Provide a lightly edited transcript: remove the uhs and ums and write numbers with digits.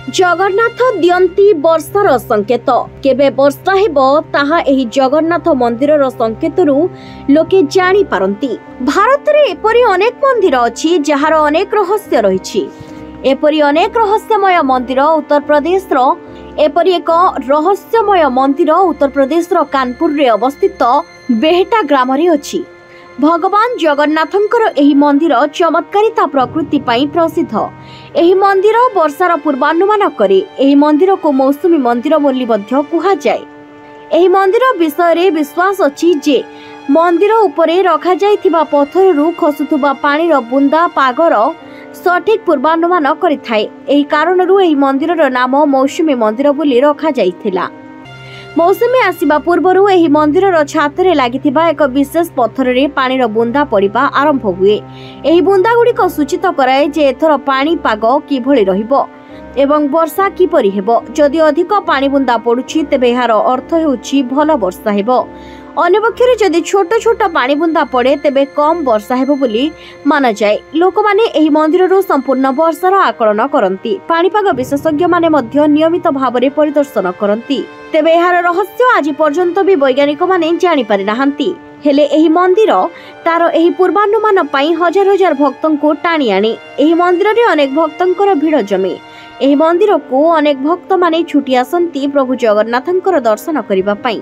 जगन्नाथ दियंती वर्षार संकेत केबे वर्षा हेबो ताहा एही जगन्नाथ मंदिरर संकेतरू लोके जानी पारंती। भारत रे एपरि अनेक मंदिर अछि जहार अनेक रहस्य रहिछि। एपरि अनेक रहस्यमय मंदिर उत्तर प्रदेश रो एपरि एक रहस्यमय मंदिर उत्तर प्रदेश रो कानपुर रे अवस्थित बेहेटा ग्राम रे अछि। भगवान जगन्नाथंकर एही मंदिर चमत्कारिता प्रकृति पाई प्रसिद्ध। एही मंदिर वर्षार पूर्वानुमान करे एही मंदिर को मौसुमी मंदिर बोली मध्य कुहा जाय। एही मंदिर विषय रे विश्वास अछि जे मंदिर उपरे रखा जायथिबा पत्थररू खसुथुबा पानीर बुंदा पागर सठिक पूर्वानुमान करिथाय। एही कारणरू एही मंदिरर नाम मौसुमी मंदिर बोली रखा जायथिला। मौसुमी आसिबा पूर्वरु एही मंदिरर छातरे लागिथिबा एक विशेष पत्थर पानीर बुंदा पड़िबा आरंभ हुए। एही बुंदा गुड़िक सूचित कराए जे एथर पानी पाग किभଳି रहिबो एवं वर्षा किपरि हेबो। जदि अधिक पानी बुंदा पडुछि तेबे एहार अर्थ हेउछि भल वर्षा हेबो। अन्य पक्षरे जदि छोट छोट पानी बुंदा पड़े तेबे कम वर्षा हेबो बोली माना जाए। लोक माने एही मंदिररु संपूर्ण वर्षार आकलन करंती। पानीपाग विशेषज्ञ माने मध्य नियमित भाबरे परिदर्शन करंती। तेबे एहार रहस्य आज पर्यंत भी वैज्ञानिक माने जानि पारि नाहंती। हेले एही मंदिर तार एही पूर्वानुमान पाई हजार हजार भक्तों को टाणी आने। एही मंदिर रे अनेक भक्तंकर भीड़ जमे। एही मंदिर को अनेक भक्त माने छुटी आसंती प्रभु जगन्नाथंकर दर्शन करिबा पाई।